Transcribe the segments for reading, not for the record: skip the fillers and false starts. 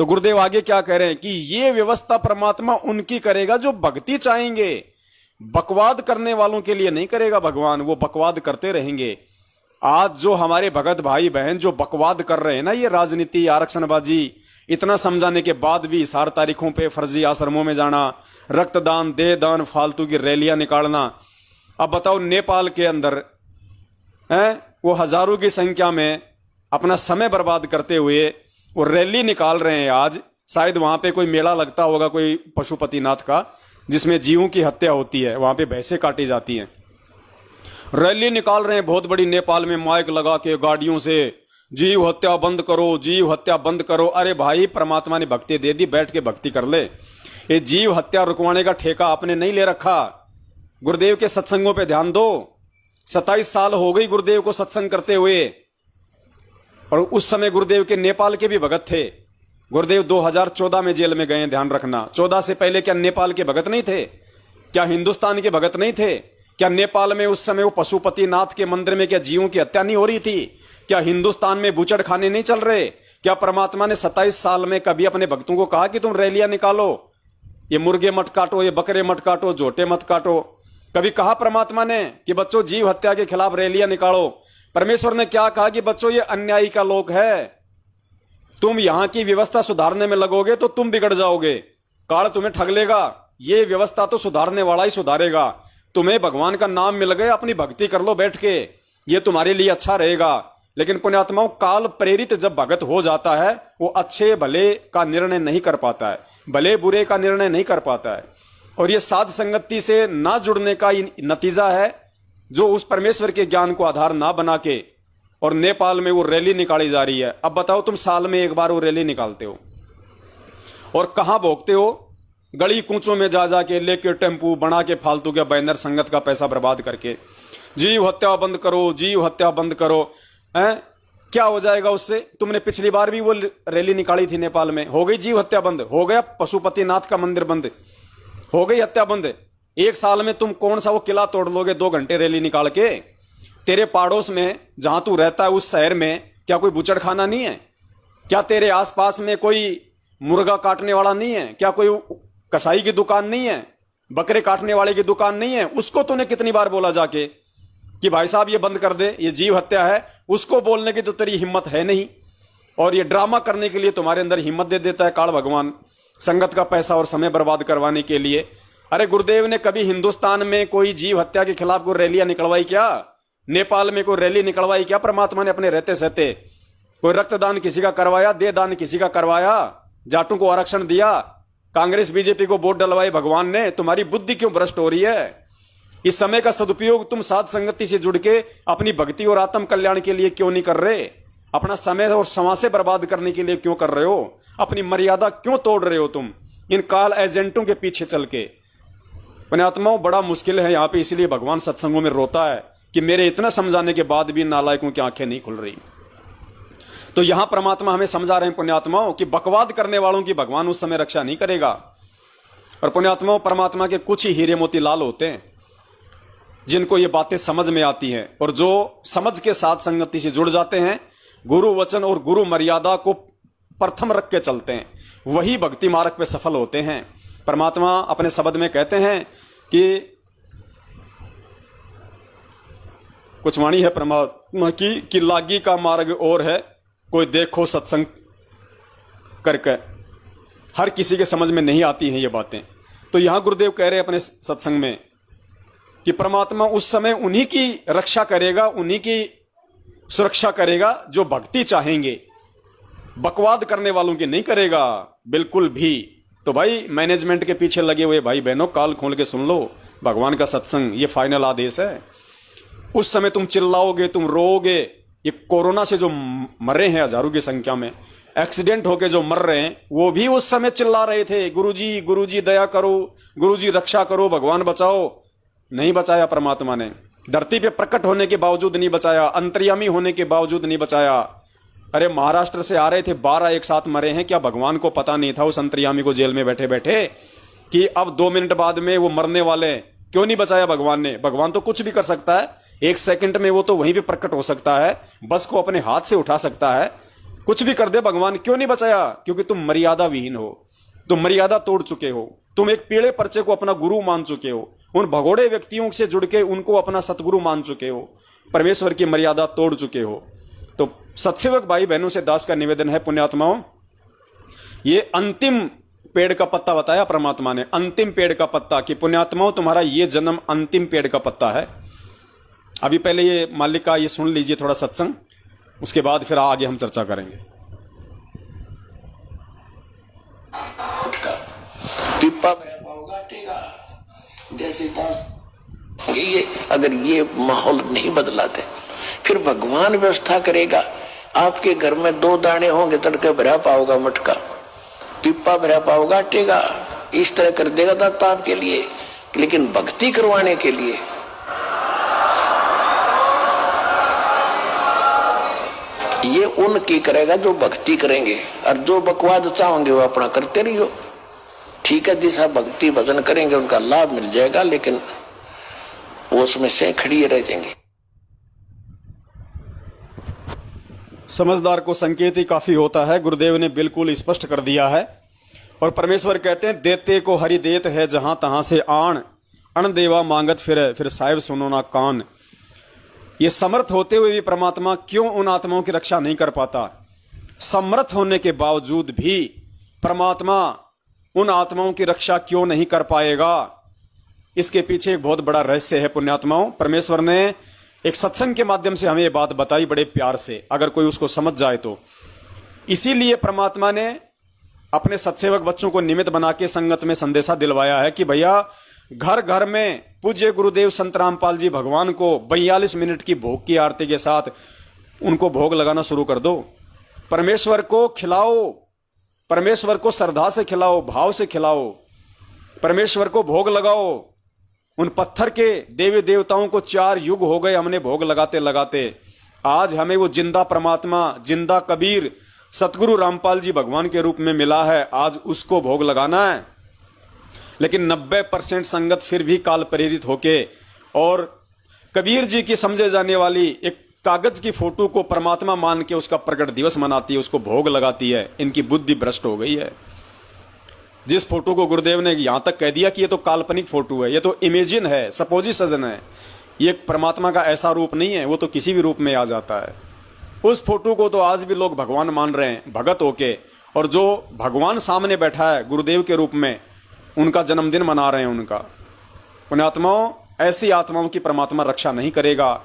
तो गुरुदेव आगे क्या कह रहे हैं कि ये व्यवस्था परमात्मा उनकी करेगा जो भक्ति चाहेंगे, बकवाद करने वालों के लिए नहीं करेगा भगवान, वो बकवाद करते रहेंगे। आज जो हमारे भगत भाई बहन जो बकवाद कर रहे हैं ना, ये राजनीति आरक्षणबाजी, इतना समझाने के बाद भी 4 तारीखों पे फर्जी आश्रमों में जाना, रक्तदान, देहदान, फालतू की रैलियां निकालना। अब बताओ नेपाल के अंदर वो हजारों की संख्या में अपना समय बर्बाद करते हुए वो रैली निकाल रहे हैं। आज शायद वहां पे कोई मेला लगता होगा कोई पशुपतिनाथ का, जिसमें जीवों की हत्या होती है, वहां पे भैंसें काटी जाती हैं। रैली निकाल रहे हैं बहुत बड़ी, नेपाल में माइक लगा के गाड़ियों से, जीव हत्या बंद करो, जीव हत्या बंद करो। अरे भाई, परमात्मा ने भक्ति दे दी, बैठ के भक्ति कर ले। ये जीव हत्या रुकवाने का ठेका आपने नहीं ले रखा। गुरुदेव के सत्संगों पे ध्यान दो। 27 साल हो गई गुरुदेव को सत्संग करते हुए, और उस समय गुरुदेव के नेपाल के भी भगत थे। गुरुदेव 2014 में जेल में गए, ध्यान रखना। 14 से पहले क्या नेपाल के भगत नहीं थे? क्या हिंदुस्तान के भगत नहीं थे? क्या नेपाल में उस समय वो पशुपतिनाथ के मंदिर में क्या जीवों की हत्या नहीं हो रही थी? क्या हिंदुस्तान में बूचड़ खाने नहीं चल रहे? क्या परमात्मा ने 27 साल में कभी अपने भक्तों को कहा कि तुम रैलियां निकालो, ये मुर्गे मत काटो, ये बकरे मट काटो, जोटे मत काटो? कभी कहा परमात्मा ने कि बच्चों जीव हत्या के खिलाफ रैलियां निकालो? परमेश्वर ने क्या कहा कि बच्चों ये अन्यायी का लोक है, तुम यहां की व्यवस्था सुधारने में लगोगे तो तुम बिगड़ जाओगे, काल तुम्हें ठग लेगा। ये व्यवस्था तो सुधारने वाला ही सुधारेगा। तुम्हें भगवान का नाम मिल गया, अपनी भक्ति कर लो बैठ के, ये तुम्हारे लिए अच्छा रहेगा। लेकिन पुण्यात्माओं, काल प्रेरित जब भगत हो जाता है, वो अच्छे भले का निर्णय नहीं कर पाता है, भले बुरे का निर्णय नहीं कर पाता है। और ये साध संगति से ना जुड़ने का नतीजा है, जो उस परमेश्वर के ज्ञान को आधार ना बना के और नेपाल में वो रैली निकाली जा रही है। अब बताओ, तुम साल में एक बार वो रैली निकालते हो और कहां भोगते हो? गली कूचों में जा जाके लेके टेम्पू बना के फालतू के बैनर, संगत का पैसा बर्बाद करके जीव हत्या बंद करो, जीव हत्या बंद करो। क्या हो जाएगा उससे? तुमने पिछली बार भी वो रैली निकाली थी नेपाल में, हो गई जीव हत्या बंद, हो गया पशुपतिनाथ का मंदिर बंद, हो गई हत्या बंद। एक साल में तुम कौन सा वो किला तोड़ लोगे 2 घंटे रैली निकाल के? तेरे पड़ोस में जहां तू रहता है उस शहर में क्या कोई बुचड़ खाना नहीं है? क्या तेरे आसपास में कोई मुर्गा काटने वाला नहीं है? क्या कोई कसाई की दुकान नहीं है? बकरे काटने वाले की दुकान नहीं है? उसको तूने कितनी बार बोला जाके कि भाई साहब ये बंद कर दे, ये जीव हत्या है? उसको बोलने की तो तेरी हिम्मत है नहीं, और ये ड्रामा करने के लिए तुम्हारे अंदर हिम्मत दे देता है काल भगवान, संगत का पैसा और समय बर्बाद करवाने के लिए। अरे गुरुदेव ने कभी हिंदुस्तान में कोई जीव हत्या के खिलाफ कोई रैलियां निकलवाई क्या? नेपाल में कोई रैली निकलवाई क्या परमात्मा ने अपने रहते सहते? कोई रक्तदान किसी का करवाया? देहदान किसी का करवाया? जाटों को आरक्षण दिया? कांग्रेस बीजेपी को वोट डलवाई भगवान ने? तुम्हारी बुद्धि क्यों भ्रष्ट हो रही है? इस समय का सदुपयोग तुम साध संगति से जुड़ के अपनी भक्ति और आत्म कल्याण के लिए क्यों नहीं कर रहे? अपना समय और समाज से बर्बाद करने के लिए क्यों कर रहे हो? अपनी मर्यादा क्यों तोड़ रहे हो तुम इन काल एजेंटों के पीछे चल के? पुण्यात्माओं, बड़ा मुश्किल है यहाँ पे, इसलिए भगवान सत्संगों में रोता है कि मेरे इतना समझाने के बाद भी नालायकों की आंखें नहीं खुल रही। तो यहां परमात्मा हमें समझा रहे हैं पुण्यात्माओं कि बकवाद करने वालों की भगवान उस समय रक्षा नहीं करेगा। और पुण्यात्माओं, परमात्मा के कुछ ही हीरे मोती लाल होते हैं जिनको ये बातें समझ में आती हैं, और जो समझ के साथ संगति से जुड़ जाते हैं, गुरु वचन और गुरु मर्यादा को प्रथम रख के चलते हैं, वही भक्ति मार्ग पे सफल होते हैं। परमात्मा अपने शब्द में कहते हैं कि कुछ वाणी है परमात्मा की कि लागी का मार्ग और है, कोई देखो सत्संग करके। हर किसी के समझ में नहीं आती हैं ये बातें। तो यहां गुरुदेव कह रहे हैं अपने सत्संग में कि परमात्मा उस समय उन्हीं की रक्षा करेगा, उन्हीं की सुरक्षा करेगा जो भक्ति चाहेंगे, बकवाद करने वालों की नहीं करेगा बिल्कुल भी। तो भाई, मैनेजमेंट के पीछे लगे हुए भाई बहनों, काल खोल के सुन लो भगवान का सत्संग, ये फाइनल आदेश है। उस समय तुम चिल्लाओगे, तुम रोओगे। ये कोरोना से जो मरे हैं हजारों की संख्या में, एक्सीडेंट होके जो मर रहे हैं, वो भी उस समय चिल्ला रहे थे, गुरुजी गुरुजी दया करो, गुरुजी रक्षा करो, भगवान बचाओ। नहीं बचाया परमात्मा ने। धरती पे प्रकट होने के बावजूद नहीं बचाया, अंतर्यामी होने के बावजूद नहीं बचाया। अरे महाराष्ट्र से आ रहे थे, 12 एक साथ मरे हैं। क्या भगवान को पता नहीं था उस अंतर्यामी को जेल में बैठे बैठे कि अब 2 मिनट बाद में वो मरने वाले? क्यों नहीं बचाया भगवान ने? भगवान तो कुछ भी कर सकता है, 1 सेकंड में वो तो वहीं भी प्रकट हो सकता है, बस को अपने हाथ से उठा सकता है। कुछ भी कर दे भगवान, क्यों नहीं बचाया? क्योंकि तुम मर्यादा विहीन हो, तुम मर्यादा तोड़ चुके हो, तुम एक पीड़े पर्चे को अपना गुरु मान चुके हो, उन भगोड़े व्यक्तियों से जुड़ के उनको अपना सतगुरु मान चुके हो, परमेश्वर की मर्यादा तोड़ चुके हो। तो सत्सेवक भाई बहनों से दास का निवेदन है, पुण्यात्माओं, ये अंतिम पेड़ का पत्ता बताया परमात्मा ने, अंतिम पेड़ का पत्ता, कि पुण्यात्माओं तुम्हारा ये जन्म अंतिम पेड़ का पत्ता है। अभी पहले ये मालिक का ये सुन लीजिए थोड़ा सत्संग, उसके बाद फिर आगे हम चर्चा करेंगे। पिप्पा जैसे ये अगर ये माहौल नहीं बदलाते फिर भगवान व्यवस्था करेगा। आपके घर में 2 दाने होंगे, तड़के भरा पाओगा मटका, पिप्पा भरा पाओगा टेगा, इस तरह कर देगा दाता आपके लिए। लेकिन भक्ति करवाने के लिए ये उनकी करेगा जो भक्ति करेंगे, और जो बकवाद चाहोगे वो अपना करते रहियो। ठीक है, जिस भक्ति भजन करेंगे उनका लाभ मिल जाएगा, लेकिन वो उसमें से खड़ी रह जाएंगे। समझदार को संकेत ही काफी होता है, गुरुदेव ने बिल्कुल स्पष्ट कर दिया है। और परमेश्वर कहते हैं, देते को हरि देत है जहां तहां से आन, अण देवा मांगत फिर साहिब सुनो ना कान। ये समर्थ होते हुए भी परमात्मा क्यों उन आत्माओं की रक्षा नहीं कर पाता? समर्थ होने के बावजूद भी परमात्मा उन आत्माओं की रक्षा क्यों नहीं कर पाएगा? इसके पीछे एक बहुत बड़ा रहस्य है पुण्यात्माओं। परमेश्वर ने एक सत्संग के माध्यम से हमें ये बात बताई बड़े प्यार से, अगर कोई उसको समझ जाए तो। इसीलिए परमात्मा ने अपने सत्सेवक बच्चों को निमित्त बना के संगत में संदेशा दिलवाया है कि भैया घर घर में पूज्य गुरुदेव संत रामपाल जी भगवान को 42 मिनट की भोग की आरती के साथ उनको भोग लगाना शुरू कर दो। परमेश्वर को खिलाओ, परमेश्वर को श्रद्धा से खिलाओ, भाव से खिलाओ, परमेश्वर को भोग लगाओ। उन पत्थर के देवी देवताओं को 4 युग हो गए हमने भोग लगाते लगाते, आज हमें वो जिंदा परमात्मा, जिंदा कबीर सतगुरु रामपाल जी भगवान के रूप में मिला है, आज उसको भोग लगाना है। लेकिन 90% संगत फिर भी काल प्रेरित होके और कबीर जी की समझे जाने वाली एक कागज की फोटो को परमात्मा मान के उसका प्रकट दिवस मनाती है, उसको भोग लगाती है। इनकी बुद्धि भ्रष्ट हो गई है। जिस फोटो को गुरुदेव ने यहां तक कह दिया कि ये तो काल्पनिक फोटो है, ये तो इमेजिन है, सपोजिशन है, ये परमात्मा का ऐसा रूप नहीं है, वो तो किसी भी रूप में आ जाता है। उस फोटो को तो आज भी लोग भगवान मान रहे हैं भगत होके, और जो भगवान सामने बैठा है गुरुदेव के रूप में, उनका जन्मदिन मना रहे हैं उनका। पुण्यात्माओं, ऐसी आत्माओं की परमात्मा रक्षा नहीं करेगा।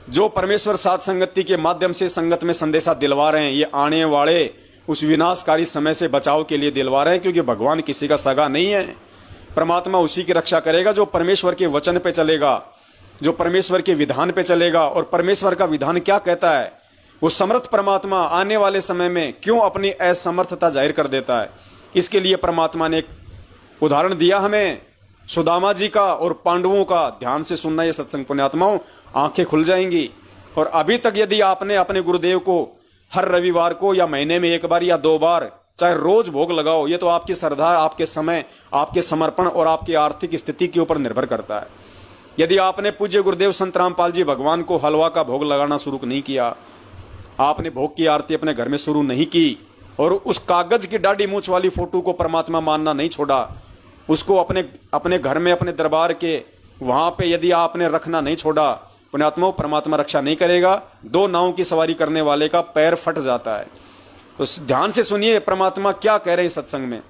जो परमेश्वर साथ संगति के माध्यम से संगत में संदेशा दिलवा रहे हैं, ये आने वाले उस विनाशकारी समय से बचाव के लिए दिलवा रहे हैं, क्योंकि भगवान किसी का सगा नहीं है। परमात्मा उसी की रक्षा करेगा जो परमेश्वर के वचन पे चलेगा, जो परमेश्वर के विधान पे चलेगा। और परमेश्वर का विधान क्या कहता है? वो समर्थ परमात्मा आने वाले समय में क्यों अपनी असमर्थता जाहिर कर देता है? इसके लिए परमात्मा ने एक उदाहरण दिया हमें, सुदामा जी का और पांडवों का। ध्यान से सुनना ये सत्संग पुण्यात्माओं, आंखें खुल जाएंगी। और अभी तक यदि आपने अपने गुरुदेव को हर रविवार को या महीने में 1 बार या 2 बार, चाहे रोज भोग लगाओ, ये तो आपकी श्रद्धा, आपके समय, आपके समर्पण और आपकी आर्थिक स्थिति के ऊपर निर्भर करता है। यदि आपने पूज्य गुरुदेव संत रामपाल जी भगवान को हलवा का भोग लगाना शुरू नहीं किया, आपने भोग की आरती अपने घर में शुरू नहीं की, और उस कागज की दाढ़ी मूछ वाली फोटो को परमात्मा मानना नहीं छोड़ा, उसको अपने घर में, अपने दरबार के वहां पे यदि आपने रखना नहीं छोड़ा, पुण्यात्माओं, परमात्मा रक्षा नहीं करेगा। 2 नावों की सवारी करने वाले का पैर फट जाता है। तो ध्यान से सुनिए परमात्मा क्या कह रहे हैं सत्संग में।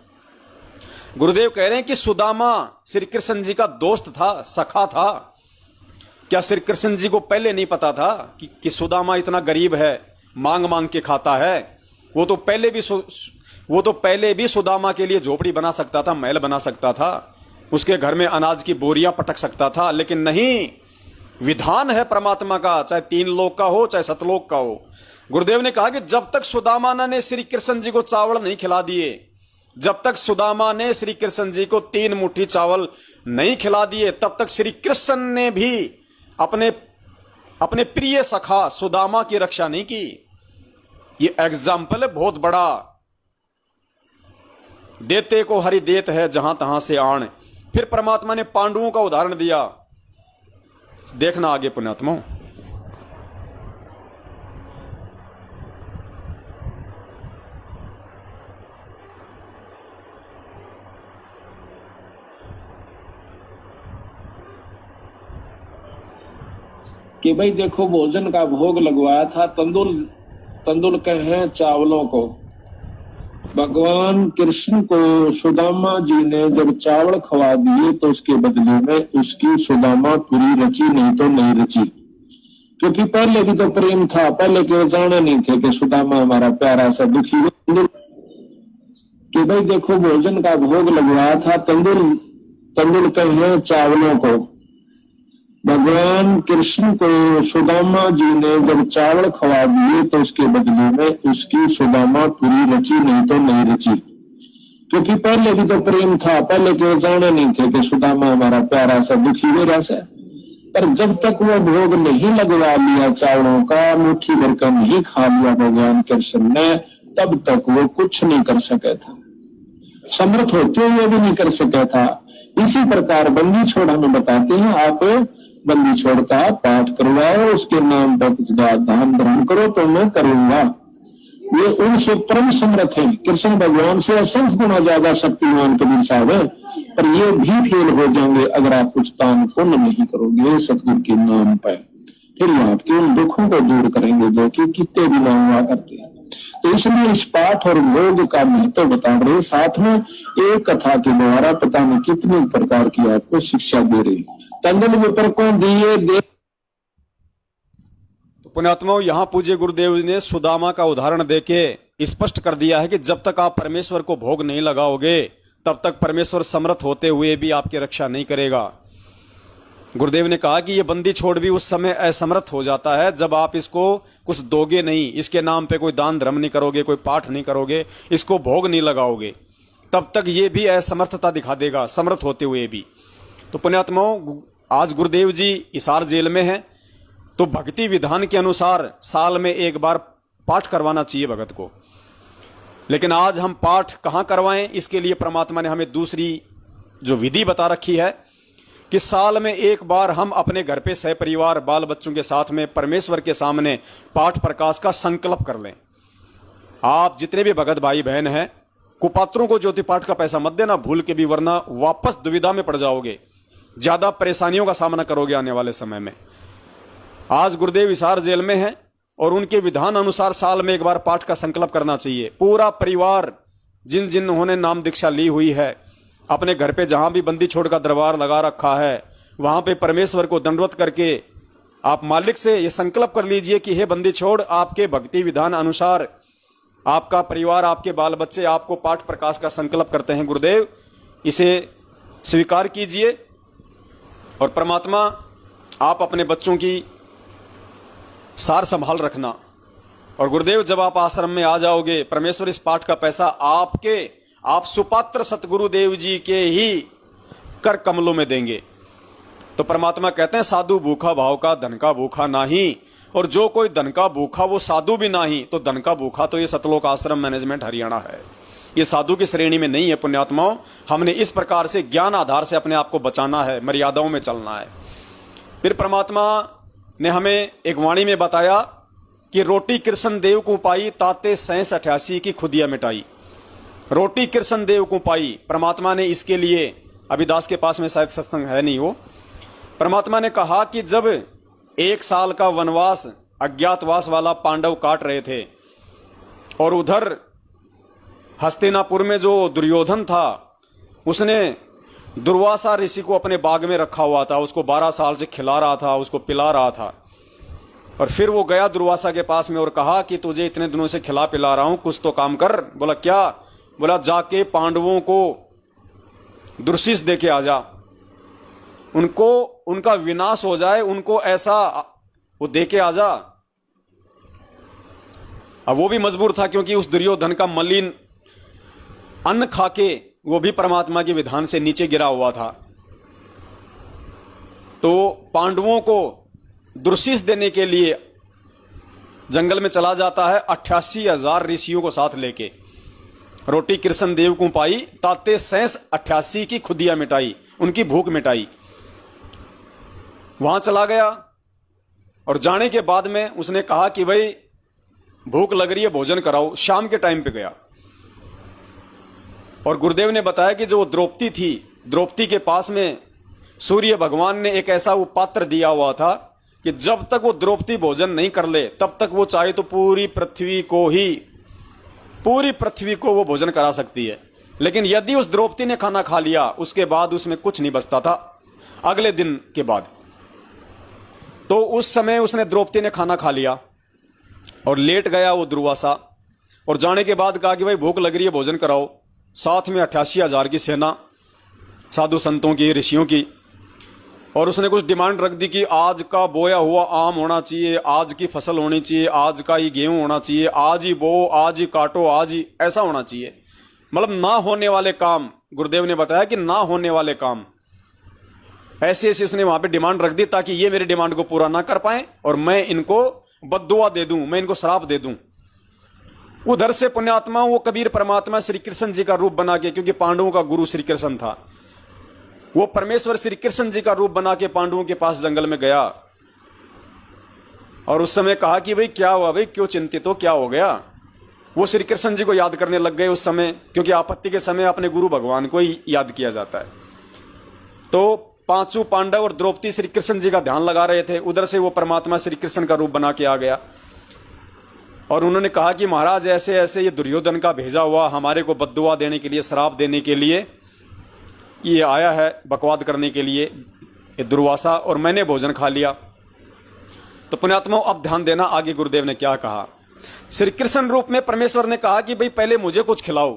गुरुदेव कह रहे हैं कि सुदामा श्री कृष्ण जी का दोस्त था, सखा था। क्या श्री कृष्ण जी को पहले नहीं पता था कि सुदामा इतना गरीब है, मांग मांग के खाता है? वो तो पहले भी सुदामा के लिए झोपड़ी बना सकता था, महल बना सकता था, उसके घर में अनाज की बोरियां पटक सकता था। लेकिन नहीं, विधान है परमात्मा का, चाहे 3 लोक का हो चाहे 7 लोक का हो। गुरुदेव ने कहा कि जब तक सुदामा ने श्री कृष्ण जी को चावल नहीं खिला दिए, जब तक सुदामा ने श्री कृष्ण जी को 3 मुट्ठी चावल नहीं खिला दिए, तब तक श्री कृष्ण ने भी अपने प्रिय सखा सुदामा की रक्षा नहीं की। ये एग्जाम्पल है बहुत बड़ा। देते को हरि देत है जहां तहां से आण। फिर परमात्मा ने पांडवों का उदाहरण दिया, देखना आगे पुण्यात्माओं। कि भाई देखो भोजन का भोग लगवाया था तंदुल कहे चावलों को। भगवान कृष्ण को सुदामा जी ने जब चावल खवा दिए तो उसके बदले में उसकी सुदामा पूरी रची, नहीं तो नहीं रची। क्योंकि पहले भी तो प्रेम था, पहले के जाने नहीं थे कि सुदामा हमारा प्यारा सा दुखी कि भाई देखो भोजन का भोग लगवाया था तंदुल कहे चावलों को। भगवान कृष्ण को सुदामा जी ने जब चावल खवा दिए तो उसके बदले में उसकी सुदामा पूरी रची, नहीं तो नहीं रची। क्योंकि पहले भी तो प्रेम था, पहले के जाने नहीं थे कि सुदामा हमारा प्यारा सा दुखी हो रहा है। पर जब तक वो भोग नहीं लगवा लिया चावलों का, मुट्ठी भर कर नहीं खा लिया भगवान कृष्ण ने, तब तक वो कुछ नहीं कर सका था, समर्थ होते हुए भी नहीं कर सका था। इसी प्रकार बंदी छोड़ हमें बताते हैं, आप बंदी छोड़ का पाठ करवाओ, उसके नाम पर कुछ दान धर्म करो तो मैं करूंगा। ये उनसे परम समर्थ है, कृष्ण भगवान से असंख्य गुना ज्यादा शक्तिमान कबीर साहब है। पर ये भी फेल हो जाएंगे अगर आप कुछ दान पुण्य नहीं करोगे सतगुरु के नाम पर। फिर आपके उन दुखों को दूर करेंगे जो कि कितने भी ना हुआ करते हैं। तो इसलिए इस पाठ और भोग का महत्व बता रहे, साथ में एक कथा के द्वारा पता नहीं कितने प्रकार की आपको शिक्षा दे रही। तंदुल विपर को दिए दे। तो पुण्यात्माओं, यहां पूज्य गुरुदेव ने सुदामा का उदाहरण देके स्पष्ट कर दिया है कि जब तक आप परमेश्वर को भोग नहीं लगाओगे तब तक परमेश्वर समर्थ होते हुए भी आपकी रक्षा नहीं करेगा। गुरुदेव ने कहा कि यह बंदी छोड़ भी उस समय असमर्थ हो जाता है जब आप इसको कुछ दोगे नहीं, इसके नाम पे कोई दान धर्म नहीं करोगे, कोई पाठ नहीं करोगे, इसको भोग नहीं लगाओगे, तब तक ये भी असमर्थता दिखा देगा समर्थ होते हुए भी। तो पुण्यात्माओं, आज गुरुदेव जी हिसार जेल में हैं, तो भक्ति विधान के अनुसार साल में एक बार पाठ करवाना चाहिए भगत को। लेकिन आज हम पाठ कहां करवाएं, इसके लिए परमात्मा ने हमें दूसरी जो विधि बता रखी है कि साल में एक बार हम अपने घर पे सहपरिवार बाल बच्चों के साथ में परमेश्वर के सामने पाठ प्रकाश का संकल्प कर लें। आप जितने भी भगत भाई बहन हैं, कुपात्रों को ज्योति पाठ का पैसा मत देना भूल के भी, वरना वापस दुविधा में पड़ जाओगे, ज्यादा परेशानियों का सामना करोगे आने वाले समय में। आज गुरुदेव हिसार जेल में हैं और उनके विधान अनुसार साल में एक बार पाठ का संकल्प करना चाहिए। पूरा परिवार जिन जिन्होंने नाम दीक्षा ली हुई है, अपने घर पे जहां भी बंदी छोड़ का दरबार लगा रखा है, वहां पे परमेश्वर को दंडवत करके आप मालिक से ये संकल्प कर लीजिए कि हे बंदी छोड़, आपके भक्ति विधान अनुसार आपका परिवार, आपके बाल बच्चे आपको पाठ प्रकाश का संकल्प करते हैं गुरुदेव, इसे स्वीकार कीजिए। और परमात्मा, आप अपने बच्चों की सार संभाल रखना। और गुरुदेव, जब आप आश्रम में आ जाओगे, परमेश्वर इस पाठ का पैसा आप सुपात्र सतगुरुदेव जी के ही कर कमलों में देंगे। तो परमात्मा कहते हैं, साधु भूखा भाव का धन का भूखा नहीं, और जो कोई धन का भूखा वो साधु भी नहीं। तो धन का भूखा तो ये सतलोक आश्रम मैनेजमेंट हरियाणा है, ये साधु की श्रेणी में नहीं है। पुण्यात्माओं, हमने इस प्रकार से ज्ञान आधार से अपने आप को बचाना है, मर्यादाओं में चलना है। फिर परमात्मा ने हमें एक वाणी में बताया कि रोटी कृष्ण देव को पाई, ताते 87 की खुदिया मिटाई। रोटी कृष्ण देव को पाई, परमात्मा ने इसके लिए, अभिदास के पास में शायद सत्संग है नहीं वो, परमात्मा ने कहा कि जब 1 साल का वनवास अज्ञातवास वाला पांडव काट रहे थे और उधर हस्तिनापुर में जो दुर्योधन था, उसने दुर्वासा ऋषि को अपने बाग में रखा हुआ था, उसको 12 साल से खिला रहा था, उसको पिला रहा था। और फिर वो गया दुर्वासा के पास में और कहा कि तुझे इतने दिनों से खिला पिला रहा हूं, कुछ तो काम कर। बोला क्या? बोला जाके पांडवों को दुर्शिष दे के आ जा, उनको उनका विनाश हो जाए, उनको ऐसा वो दे के आ जा। अब वो भी मजबूर था, क्योंकि उस दुर्योधन का मलिन अन्न खाके वो भी परमात्मा के विधान से नीचे गिरा हुआ था। तो पांडवों को दुर्शिष देने के लिए जंगल में चला जाता है, 88,000 ऋषियों को साथ लेके। रोटी कृष्ण देव को पाई, ताते 88 की खुदिया मिटाई, उनकी भूख मिटाई। वहां चला गया और जाने के बाद में उसने कहा कि भाई भूख लग रही है, भोजन कराओ। शाम के टाइम पे गया और गुरुदेव ने बताया कि जो द्रौपदी थी, द्रौपदी के पास में सूर्य भगवान ने एक ऐसा वो पात्र दिया हुआ था कि जब तक वो द्रौपदी भोजन नहीं कर ले तब तक वो चाहे तो पूरी पृथ्वी को वो भोजन करा सकती है। लेकिन यदि उस द्रौपदी ने खाना खा लिया उसके बाद उसमें कुछ नहीं बचता था अगले दिन के बाद। तो उस समय उसने द्रौपदी ने खाना खा लिया और लेट गया वो दुर्वासा, और जाने के बाद कहा कि भाई भूख लग रही है, भोजन कराओ। साथ में 88,000 की सेना, साधु संतों की, ऋषियों की, और उसने कुछ डिमांड रख दी कि आज का बोया हुआ आम होना चाहिए, आज की फसल होनी चाहिए, आज का ही गेहूं होना चाहिए, आज ही बो, आज ही काटो, आज ही ऐसा होना चाहिए। मतलब ना होने वाले काम, गुरुदेव ने बताया कि ना होने वाले काम ऐसे ऐसे उसने वहां पे डिमांड रख दी ताकि ये मेरी डिमांड को पूरा ना कर पाए और मैं इनको बद्दुआ दे दूं, मैं इनको श्राप दे दूं। उधर से पुण्यात्मा वो कबीर परमात्मा श्री कृष्ण जी का रूप बना के, क्योंकि पांडवों का गुरु श्री कृष्ण था, वो परमेश्वर श्री कृष्ण जी का रूप बना के पांडवों के पास जंगल में गया और उस समय कहा कि भाई क्या हुआ, भाई क्यों चिंतित हो, क्या हो गया। वो श्री कृष्ण जी को याद करने लग गए उस समय, क्योंकि आपत्ति के समय अपने गुरु भगवान को ही याद किया जाता है। तो पांचों पांडव और द्रौपदी श्री कृष्ण जी का ध्यान लगा रहे थे, उधर से वो परमात्मा श्री कृष्ण का रूप बना के आ गया और उन्होंने कहा कि महाराज ऐसे ऐसे ये दुर्योधन का भेजा हुआ हमारे को बद्दुआ देने के लिए, श्राप देने के लिए ये आया है, बकवाद करने के लिए ये दुर्वासा, और मैंने भोजन खा लिया। तो पुण्यात्मा अब ध्यान देना आगे गुरुदेव ने क्या कहा। श्री कृष्ण रूप में परमेश्वर ने कहा कि भाई पहले मुझे कुछ खिलाओ।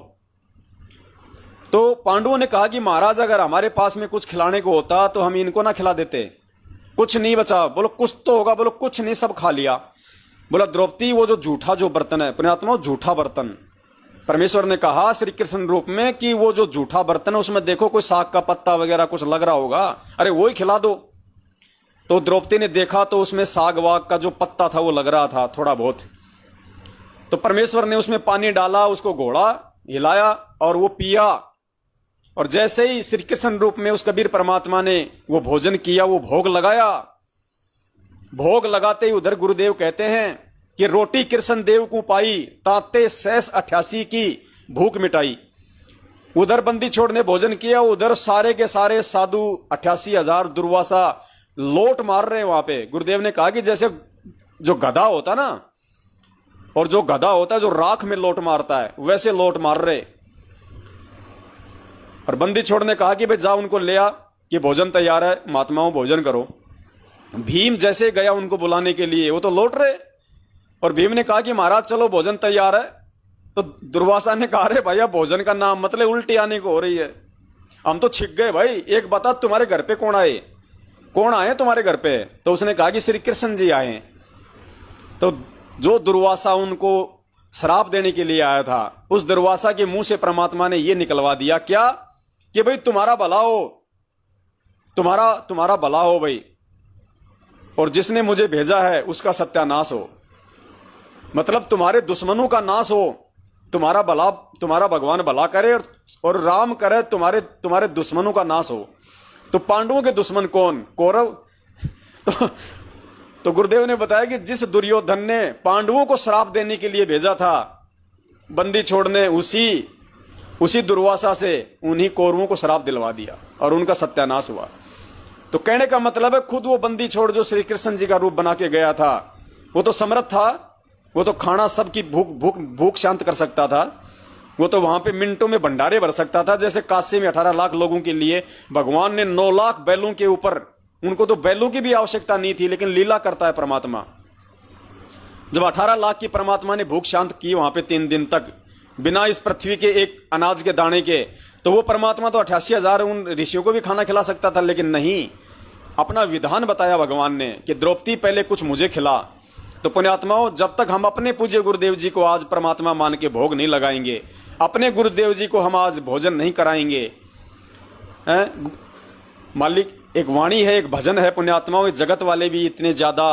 तो पांडवों ने कहा कि महाराज अगर हमारे पास में कुछ खिलाने को होता तो हम इनको ना खिला देते, कुछ नहीं बचा। बोलो कुछ तो होगा, बोलो कुछ नहीं, सब खा लिया। बोला द्रौपदी वो जो झूठा जो बर्तन है, पुण्यात्मा झूठा बर्तन, परमेश्वर ने कहा श्री कृष्ण रूप में कि वो जो झूठा बर्तन है उसमें देखो कोई साग का पत्ता वगैरह कुछ लग रहा होगा, अरे वो ही खिला दो। तो द्रौपदी ने देखा तो उसमें साग वाग का जो पत्ता था वो लग रहा था थोड़ा बहुत। तो परमेश्वर ने उसमें पानी डाला, उसको घोड़ा, हिलाया और वो पिया। और जैसे ही श्री कृष्ण रूप में उस कबीर परमात्मा ने वो भोजन किया, वो भोग लगाया, भोग लगाते ही उधर गुरुदेव कहते हैं कि रोटी कृष्ण देव को पाई, ताते शेष 88 की भूख मिटाई। उधर बंदी छोड़ ने भोजन किया, उधर सारे के सारे साधु 88,000 दुर्वासा लोट मार रहे हैं वहां पे। गुरुदेव ने कहा कि जैसे जो गधा होता ना, और जो गधा होता है जो राख में लोट मारता है, वैसे लोट मार रहे। और बंदी छोड़ ने कहा कि भाई जा उनको ले आ, कि भोजन तैयार है, महात्माओं भोजन करो। भीम जैसे गया उनको बुलाने के लिए, वो तो लौट रहे। और भीम ने कहा कि महाराज चलो भोजन तैयार है। तो दुर्वासा ने कहा, अरे भैया भोजन का नाम मतलब उल्टी आने को हो रही है, हम तो छिक गए भाई। एक बता तुम्हारे घर पे कौन आए, कौन आए तुम्हारे घर पे। तो उसने कहा कि श्री कृष्ण जी आए। तो जो दुर्वासा उनको श्राप देने के लिए आया था, उस दुर्वासा के मुंह से परमात्मा ने यह निकलवा दिया क्या, कि भाई तुम्हारा भला हो, तुम्हारा भला हो भाई, और जिसने मुझे भेजा है उसका सत्यानाश हो। मतलब तुम्हारे दुश्मनों का नाश हो, तुम्हारा भगवान भला करे और राम करे तुम्हारे दुश्मनों का नाश हो। तो पांडवों के दुश्मन कौन, कौरव। तो गुरुदेव ने बताया कि जिस दुर्योधन ने पांडवों को श्राप देने के लिए भेजा था बंदी छोड़ने, उसी दुर्वासा से उन्हीं कौरवों को श्राप दिलवा दिया और उनका सत्यानाश हुआ। तो कहने का मतलब है खुद वो बंदी छोड़ जो श्री कृष्ण जी का रूप बना के गया था, वो तो समर्थ था, वो तो खाना सबकी भूख शांत कर सकता था, वो तो वहां पे मिनटों में भंडारे भर सकता था। जैसे काशी में 18 लाख लोगों के लिए भगवान ने 9 लाख बैलों के ऊपर, उनको तो बैलों की भी आवश्यकता नहीं थी, लेकिन लीला करता है परमात्मा। जब 18 लाख की परमात्मा ने भूख शांत की वहां पे 3 दिन तक बिना इस पृथ्वी के एक अनाज के दाने के, तो वो परमात्मा तो 88,000 उन ऋषियों को भी खाना खिला सकता था, लेकिन नहीं, अपना विधान बताया भगवान ने कि द्रौपदी पहले कुछ मुझे खिला। तो पुण्यात्माओं, जब तक हम अपने पूज्य गुरुदेव जी को आज परमात्मा मान के भोग नहीं लगाएंगे, अपने गुरुदेव जी को हम आज भोजन नहीं कराएंगे। मालिक एक वाणी है, एक भजन है पुण्यात्माओं, जगत वाले भी इतने ज्यादा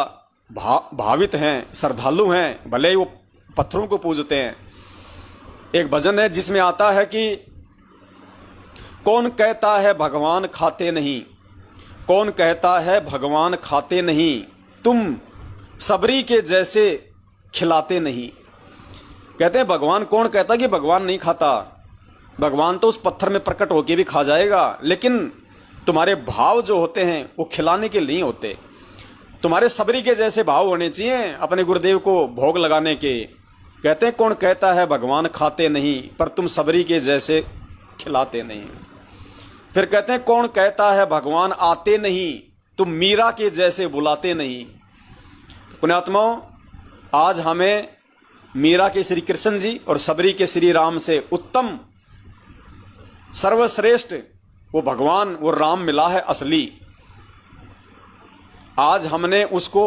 भावित हैं, श्रद्धालु हैं, भले ही वो पत्थरों को पूजते हैं। एक भजन है जिसमें आता है कि कौन कहता है भगवान खाते नहीं, कौन कहता है भगवान खाते नहीं, तुम सबरी के जैसे खिलाते नहीं। कहते हैं भगवान, कौन कहता कि भगवान नहीं खाता, भगवान तो उस पत्थर में प्रकट होके भी खा जाएगा, लेकिन तुम्हारे भाव जो होते हैं वो खिलाने के लिए होते। तुम्हारे सबरी के जैसे भाव होने चाहिए अपने गुरुदेव को भोग लगाने के। कहते हैं कौन कहता है भगवान खाते नहीं, पर तुम सबरी के जैसे खिलाते नहीं। फिर कहते हैं कौन कहता है भगवान आते नहीं, तुम मीरा के जैसे बुलाते नहीं। पुण्यात्माओं, आज हमें मीरा के श्री कृष्ण जी और सबरी के श्री राम से उत्तम सर्वश्रेष्ठ वो भगवान वो राम मिला है असली। आज हमने उसको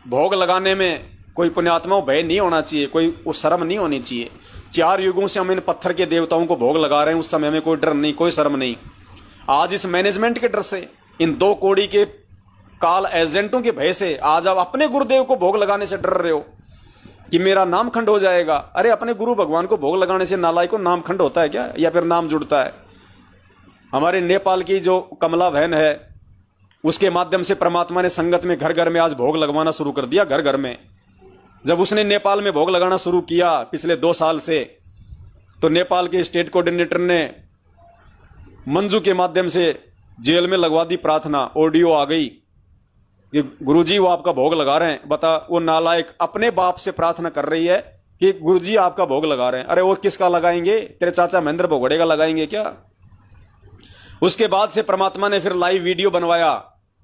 भोग लगाने में कोई पुण्यात्माओं भय नहीं होना चाहिए, कोई शर्म नहीं होनी चाहिए। 4 युगों से हम इन पत्थर के देवताओं को भोग लगा रहे हैं, उस समय में कोई डर नहीं, कोई शर्म नहीं। आज इस मैनेजमेंट के डर से, इन 2 कौड़ी के काल एजेंटों के भय से आज आप अपने गुरुदेव को भोग लगाने से डर रहे हो कि मेरा नाम खंड हो जाएगा। अरे अपने गुरु भगवान को भोग लगाने से नालायक को नाम खंड होता है क्या, या फिर नाम जुड़ता है? हमारे नेपाल की जो कमला बहन है, उसके माध्यम से परमात्मा ने संगत में घर घर में आज भोग लगवाना शुरू कर दिया। घर घर में जब उसने नेपाल में भोग लगाना शुरू किया पिछले 2 साल से, तो नेपाल के स्टेट कोऑर्डिनेटर ने मंजू के माध्यम से जेल में लगवा दी प्रार्थना। ऑडियो आ गई कि गुरुजी वो आपका भोग लगा रहे हैं। बता, वो नालायक अपने बाप से प्रार्थना कर रही है कि गुरुजी आपका भोग लगा रहे हैं। अरे वो किसका लगाएंगे? तेरे चाचा महेंद्र भोगड़े का लगाएंगे क्या? उसके बाद से परमात्मा ने फिर लाइव वीडियो बनवाया,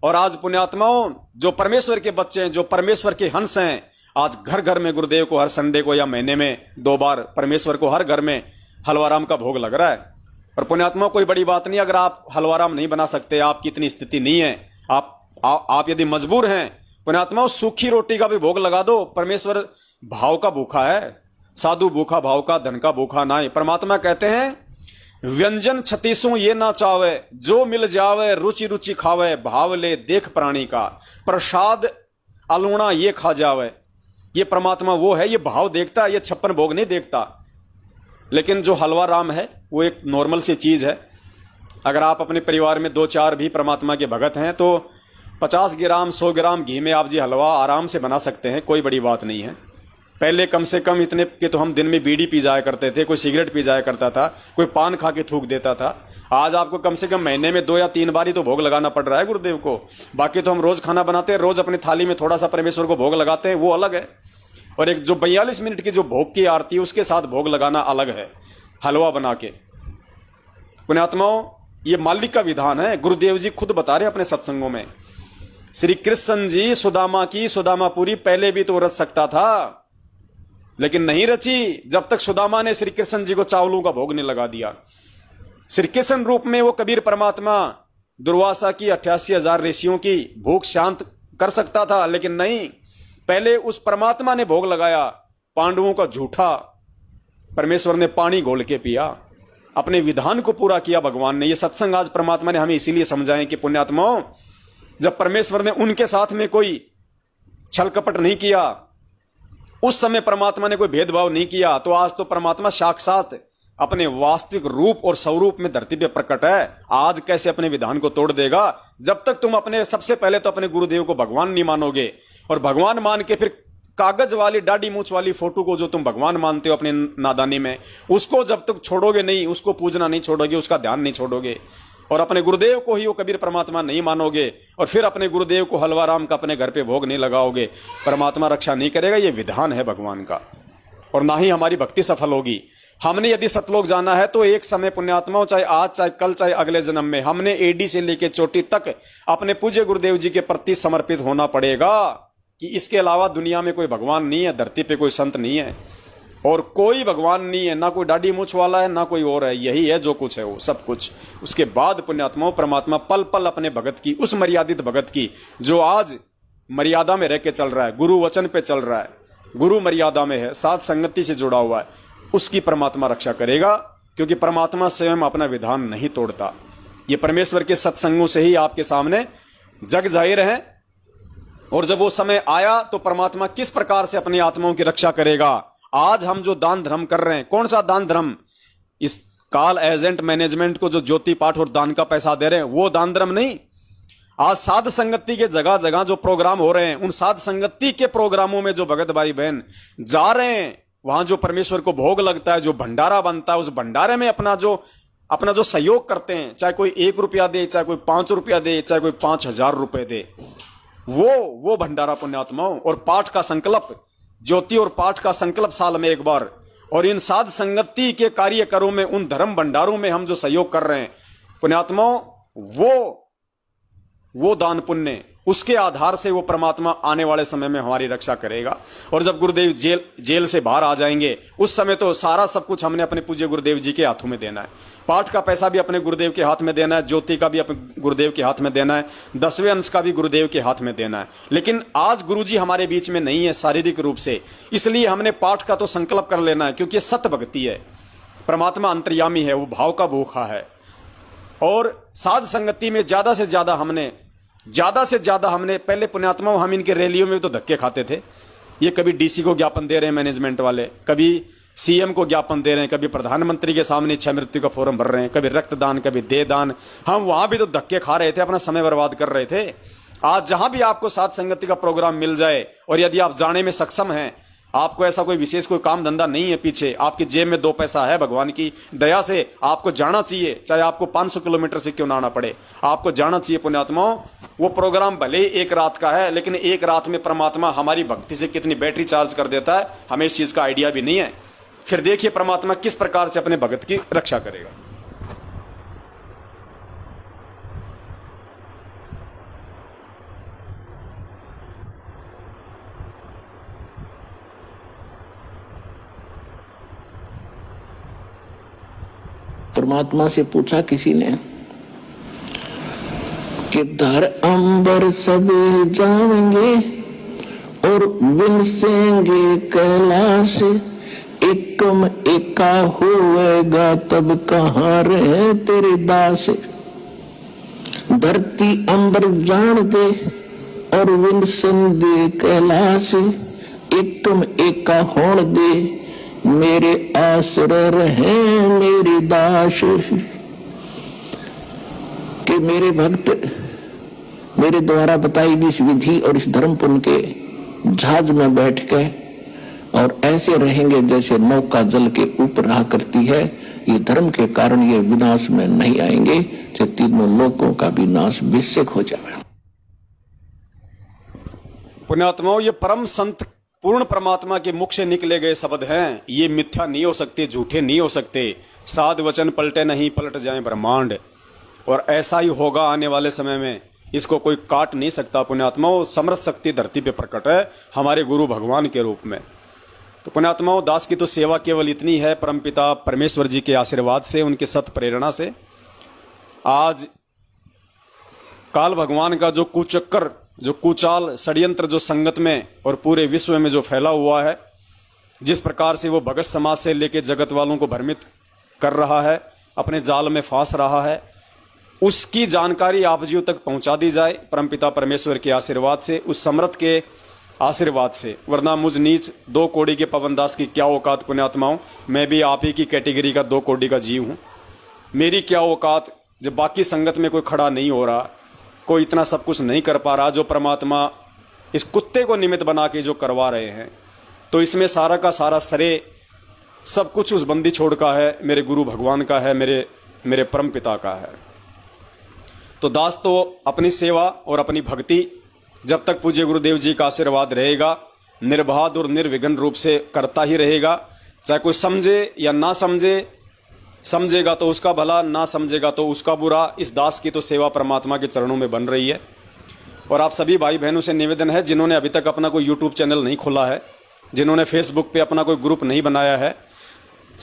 और आज पुण्यात्माओं जो परमेश्वर के बच्चे हैं, जो परमेश्वर के हंस हैं, आज घर घर में गुरुदेव को हर संडे को या महीने में 2 बार परमेश्वर को हर घर में हलवाराम का भोग लग रहा है। और पुण्यात्मा कोई बड़ी बात नहीं, अगर आप हलवाराम नहीं बना सकते, आपकी इतनी स्थिति नहीं है, आप यदि मजबूर हैं, पुण्यात्मा सूखी रोटी का भी भोग लगा दो। परमेश्वर भाव का भूखा है, साधु भूखा भाव का, धन का भूखा ना है। परमात्मा कहते हैं व्यंजन 36 ये ना चावे, जो मिल जावे रुचि रुचि खावे, भाव ले देख प्राणी का, प्रसाद अलूणा ये खा जावे। ये परमात्मा वो है, ये भाव देखता है, ये 56 भोग नहीं देखता। लेकिन जो हलवा राम है वो एक नॉर्मल सी चीज है। अगर आप अपने परिवार में 2-4 भी परमात्मा के भगत हैं तो 50 ग्राम 100 ग्राम घी में आप जी हलवा आराम से बना सकते हैं, कोई बड़ी बात नहीं है। पहले कम से कम इतने कि तो हम दिन में बीड़ी पी जाया करते थे, कोई सिगरेट पी जाया करता था, कोई पान खा के थूक देता था। आज आपको कम से कम महीने में 2 या 3 बार ही तो भोग लगाना पड़ रहा है गुरुदेव को। बाकी तो हम रोज खाना बनाते हैं, रोज अपनी थाली में थोड़ा सा परमेश्वर को भोग लगाते हैं, वो अलग है। और एक जो 42 मिनट की जो भोग की आरती है उसके साथ भोग लगाना अलग है, हलवा बना के। पुण्यात्माओं, ये मालिक का विधान है। गुरुदेव जी खुद बता रहे हैं अपने सत्संगों में। श्री कृष्ण जी सुदामा की सुदामापुरी पहले भी तो रच सकता था, लेकिन नहीं रची जब तक सुदामा ने श्री कृष्ण जी को चावलों का भोग नहीं लगा दिया। श्री कृष्ण रूप में वो कबीर परमात्मा दुर्वासा की 88,000 ऋषियों की भूख शांत कर सकता था, लेकिन नहीं, पहले उस परमात्मा ने भोग लगाया। पांडवों का झूठा परमेश्वर ने पानी घोल के पिया, अपने विधान को पूरा किया भगवान ने। ये सत्संग आज परमात्मा ने हमें इसीलिए समझाएं कि पुण्यात्माओं, जब परमेश्वर ने उनके साथ में कोई छल कपट नहीं किया, उस समय परमात्मा ने कोई भेदभाव नहीं किया, तो आज तो परमात्मा साक्षात अपने वास्तविक रूप और स्वरूप में धरती पे प्रकट है। आज कैसे अपने विधान को तोड़ देगा? जब तक तुम अपने सबसे पहले तो अपने गुरुदेव को भगवान नहीं मानोगे, और भगवान मान के फिर कागज वाली दाढ़ी मूछ वाली फोटो को जो तुम भगवान मानते हो अपने नादानी में, उसको जब तक छोड़ोगे नहीं, उसको पूजना नहीं छोड़ोगे, उसका ध्यान नहीं छोड़ोगे, और अपने गुरुदेव को ही वो कबीर परमात्मा नहीं मानोगे, और फिर अपने गुरुदेव को हलवा राम का अपने घर पे भोग नहीं लगाओगे, परमात्मा रक्षा नहीं करेगा। ये विधान है भगवान का, और ना ही हमारी भक्ति सफल होगी। हमने यदि सतलोक जाना है तो एक समय पुण्यात्माओं, चाहे आज चाहे कल चाहे अगले जन्म में, हमने एडी से लेकर चोटी तक अपने पूज्य गुरुदेव जी के प्रति समर्पित होना पड़ेगा कि इसके अलावा दुनिया में कोई भगवान नहीं है, धरती पे कोई संत नहीं है, और कोई भगवान नहीं है, ना कोई दाढ़ी मूछ वाला है, ना कोई और है। यही है जो कुछ है वो सब कुछ। उसके बाद पुण्यात्माओं, परमात्मा पल पल अपने भगत की, उस मर्यादित भगत की जो आज मर्यादा में रह के चल रहा है, गुरु वचन पे चल रहा है, गुरु मर्यादा में है, साथ संगति से जुड़ा हुआ है, उसकी परमात्मा रक्षा करेगा, क्योंकि परमात्मा स्वयं अपना विधान नहीं तोड़ता। ये परमेश्वर के सत्संगों से ही आपके सामने जग जाहिर है। और जब वो समय आया तो परमात्मा किस प्रकार से अपनी आत्माओं की रक्षा करेगा। आज हम जो दान धर्म कर रहे हैं, कौन सा दान धर्म? इस काल एजेंट मैनेजमेंट को जो ज्योति पाठ और दान का पैसा दे रहे हैं, वो दान धर्म नहीं। आज साध संगति के जगह जगह जो प्रोग्राम हो रहे हैं, उन साध संगति के प्रोग्रामों में जो भगत भाई बहन जा रहे हैं, वहां जो परमेश्वर को भोग लगता है, जो भंडारा बनता है, उस भंडारे में अपना जो सहयोग करते हैं, चाहे कोई 1 रुपया दे, चाहे कोई 5 रुपया दे, चाहे कोई 5,000 रुपए दे, वो भंडारा पुण्यात्माओं। और पाठ का संकल्प, ज्योति और पाठ का संकल्प साल में एक बार, और इन साध संगति के कार्यकरों में, उन धर्म भंडारों में हम जो सहयोग कर रहे हैं पुण्यात्माओं, वो दान पुण्य, उसके आधार से वो परमात्मा आने वाले समय में हमारी रक्षा करेगा। और जब गुरुदेव जेल से बाहर आ जाएंगे, उस समय तो सारा सब कुछ हमने अपने पूज्य गुरुदेव जी के हाथों में देना है। पाठ का पैसा भी अपने गुरुदेव के हाथ में देना है, ज्योति का भी अपने गुरुदेव के हाथ में देना है, 10वें अंश का भी गुरुदेव के हाथ में देना है। लेकिन आज गुरुजी हमारे बीच में नहीं है शारीरिक रूप से, इसलिए हमने पाठ का तो संकल्प कर लेना है, क्योंकि सत्य भक्ति है, परमात्मा अंतर्यामी है, वो भाव का भूखा है। और साध संगति में ज्यादा से ज्यादा हमने पहले पुण्यात्माओं, हम इनके रैलियों में तो धक्के खाते थे। ये कभी डीसी को ज्ञापन दे रहे हैं मैनेजमेंट वाले, कभी सीएम को ज्ञापन दे रहे हैं, कभी प्रधानमंत्री के सामने इच्छा मृत्यु का फोरम भर रहे हैं, कभी रक्तदान, कभी देहदान। हम वहां भी तो धक्के खा रहे थे, अपना समय बर्बाद कर रहे थे। आज जहां भी आपको साध संगति का प्रोग्राम मिल जाए, और यदि आप जाने में सक्षम हैं, आपको ऐसा कोई विशेष कोई काम धंधा नहीं है पीछे, आपकी जेब में 2 पैसा है, भगवान की दया से आपको जाना चाहिए, चाहे आपको 500 किलोमीटर से क्यों ना आना पड़े, आपको जाना चाहिए पुण्यात्माओं। वो प्रोग्राम भले ही 1 रात का है, लेकिन 1 रात में परमात्मा हमारी भक्ति से कितनी बैटरी चार्ज कर देता है, हमें इस चीज का आइडिया भी नहीं है। फिर देखिए परमात्मा किस प्रकार से अपने भगत की रक्षा करेगा। परमात्मा से पूछा किसी ने कि धर अंबर सब जाएंगे और विनसेंगे कैलाश, एकम एका होएगा तब कहाँ रहे तेरे दास। धरती अंबर जान दे और विनसन दे कैलाश, एकम एका होण दे मेरे आश्रय रहे मेरी दास। कि मेरे भक्त मेरे द्वारा बताई गई इस विधि और इस धर्म पुण्य के जहाज में बैठ के और ऐसे रहेंगे जैसे नौका जल के ऊपर रहा करती है। ये धर्म के कारण ये विनाश में नहीं आएंगे, जो तीनों लोगों का भी नाश विषेक हो जाए। पुण्यात्माओं, ये परम संत पूर्ण परमात्मा के मुख से निकले गए शब्द हैं। ये मिथ्या नहीं हो सकते, झूठे नहीं हो सकते। साध वचन पलटे नहीं, पलट जाए ब्रह्मांड। और ऐसा ही होगा आने वाले समय में, इसको कोई काट नहीं सकता। पुण्यात्माओं, समर्थ शक्ति धरती पे प्रकट है हमारे गुरु भगवान के रूप में। तो पुण्यात्माओं, दास की तो सेवा केवल इतनी है, परमपिता परमेश्वर जी के आशीर्वाद से, उनके सत प्रेरणा से आज काल भगवान का जो कुचक्कर, जो कुचाल षड्यंत्र जो संगत में और पूरे विश्व में जो फैला हुआ है, जिस प्रकार से वो भगत समाज से लेकर जगत वालों को भ्रमित कर रहा है, अपने जाल में फांस रहा है, उसकी जानकारी आप जीव तक पहुंचा दी जाए परमपिता परमेश्वर के आशीर्वाद से, उस समर्थ के आशीर्वाद से। वरना मुझ नीच 2 कौड़ी के पवन दास की क्या औकात पुण्यात्माओं, मैं भी आप ही की कैटेगरी का 2 कौड़ी का जीव हूं। मेरी क्या औकात जब बाकी संगत में कोई खड़ा नहीं हो रहा, कोई इतना सब कुछ नहीं कर पा रहा जो परमात्मा इस कुत्ते को निमित्त बना के जो करवा रहे हैं। तो इसमें सारा का सारा श्रेय सब कुछ उस बंदी छोड़ का है, मेरे गुरु भगवान का है, मेरे परम पिता का है। तो दास तो अपनी सेवा और अपनी भक्ति जब तक पूज्य गुरुदेव जी का आशीर्वाद रहेगा, निर्बाध और निर्विघ्न रूप से करता ही रहेगा। चाहे कोई समझे या ना समझे, समझेगा तो उसका भला, ना समझेगा तो उसका बुरा। इस दास की तो सेवा परमात्मा के चरणों में बन रही है। और आप सभी भाई बहनों से निवेदन है, जिन्होंने अभी तक अपना कोई यूट्यूब चैनल नहीं खोला है, जिन्होंने फेसबुक पे अपना कोई ग्रुप नहीं बनाया है,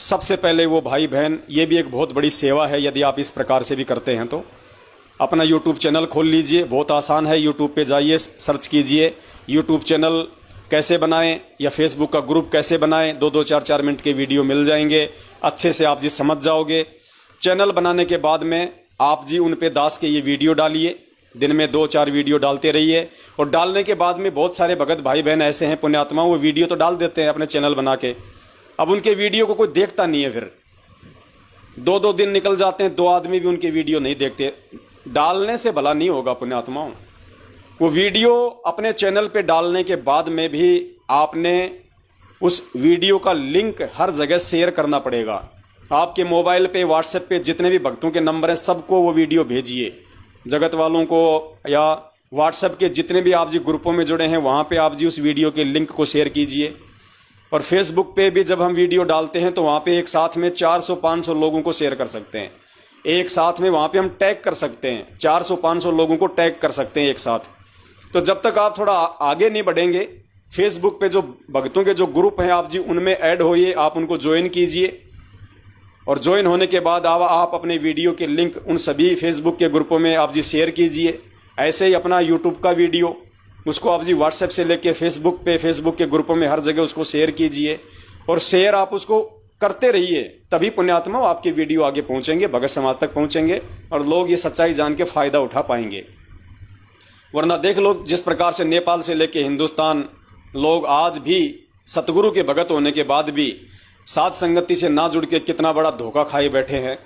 सबसे पहले वो भाई बहन, ये भी एक बहुत बड़ी सेवा है। यदि आप इस प्रकार से भी करते हैं तो अपना यूट्यूब चैनल खोल लीजिए। बहुत आसान है, यूट्यूब पे जाइए, सर्च कीजिए यूट्यूब चैनल कैसे बनाएं या फेसबुक का ग्रुप कैसे बनाएं। 2-2, 4-4 मिनट के वीडियो मिल जाएंगे, अच्छे से आप जी समझ जाओगे। चैनल बनाने के बाद में आप जी उन पे दास के ये वीडियो डालिए, दिन में 2-4 वीडियो डालते रहिए। और डालने के बाद में बहुत सारे भगत भाई बहन ऐसे हैं पुण्यात्मा, वो वीडियो तो डाल देते हैं अपने चैनल बना के, अब उनके वीडियो को कोई देखता नहीं है। फिर 2-2 दिन निकल जाते हैं, 2 आदमी भी उनके वीडियो नहीं देखते। डालने से भला नहीं होगा पुण्यात्माओं। वो वीडियो अपने चैनल पे डालने के बाद में भी आपने उस वीडियो का लिंक हर जगह शेयर करना पड़ेगा। आपके मोबाइल पे, व्हाट्सएप पे जितने भी भक्तों के नंबर हैं, सबको वो वीडियो भेजिए, जगत वालों को या व्हाट्सएप के जितने भी आप जी ग्रुपों में जुड़े हैं वहां पे आप जी उस वीडियो के लिंक को शेयर कीजिए। और फेसबुक पे भी जब हम वीडियो डालते हैं तो वहां पे एक साथ में 400-500 लोगों को शेयर कर सकते हैं। एक साथ में वहां पे हम टैग कर सकते हैं, 400-500 लोगों को टैग कर सकते हैं एक साथ। तो जब तक आप थोड़ा आगे नहीं बढ़ेंगे, फेसबुक पे जो भक्तों के जो ग्रुप हैं आप जी उनमें ऐड होइए, आप उनको ज्वाइन कीजिए। और ज्वाइन होने के बाद आप अपने वीडियो के लिंक उन सभी फेसबुक के ग्रुपों में आप जी शेयर कीजिए। ऐसे ही अपना यूट्यूब का वीडियो उसको आप जी व्हाट्सएप से लेके फेसबुक पे, फेसबुक के ग्रुपों में हर जगह उसको शेयर कीजिए। और शेयर आप उसको करते रहिए, तभी पुण्यात्मा आपके वीडियो आगे पहुंचेंगे, भगत समाज तक पहुंचेंगे और लोग ये सच्चाई जान के फायदा उठा पाएंगे। वरना देख लो जिस प्रकार से नेपाल से लेके हिंदुस्तान लोग आज भी सतगुरु के भगत होने के बाद भी साथ संगति से ना जुड़ के कितना बड़ा धोखा खाए बैठे हैं।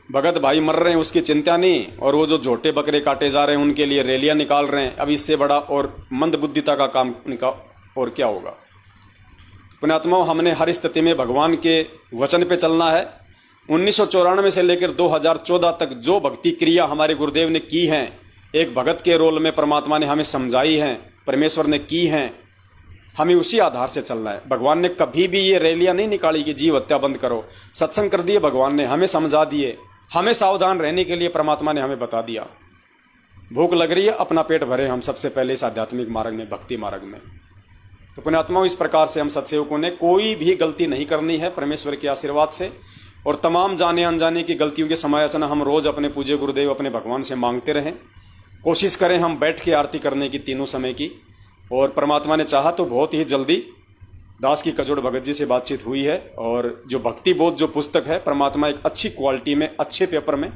भगत भाई मर रहे हैं उसकी चिंता नहीं, और वो जो झोटे बकरे काटे जा रहे हैं उनके लिए रैलियां निकाल रहे हैं। अब इससे बड़ा और मंदबुद्धिता का काम उनका और क्या होगा। पुण्यात्माओं, हमने हर स्थिति में भगवान के वचन पे चलना है। 1994 से लेकर 2014 तक जो भक्ति क्रिया हमारे गुरुदेव ने की हैं, एक भगत के रोल में परमात्मा ने हमें समझाई हैं, परमेश्वर ने की हैं, हमें उसी आधार से चलना है। भगवान ने कभी भी ये रैलियां नहीं निकाली कि जीव हत्या बंद करो। सत्संग कर दिए भगवान ने, हमें समझा दिए, हमें सावधान रहने के लिए परमात्मा ने हमें बता दिया। भूख लग रही है, अपना पेट भरे हम सबसे पहले इस आध्यात्मिक मार्ग में, भक्ति मार्ग में। तो पुण्यात्माओं, इस प्रकार से हम सत्सेवकों ने कोई भी गलती नहीं करनी है परमेश्वर के आशीर्वाद से। और तमाम जाने अनजाने की गलतियों की समालोचना हम रोज अपने पूज्य गुरुदेव अपने भगवान से मांगते रहें। कोशिश करें हम बैठ के आरती करने की तीनों समय की। और परमात्मा ने चाहा तो बहुत ही जल्दी दास की कजोड़ भगत जी से बातचीत हुई है। और जो भक्ति बोध जो पुस्तक है, परमात्मा एक अच्छी क्वालिटी में, अच्छे पेपर में,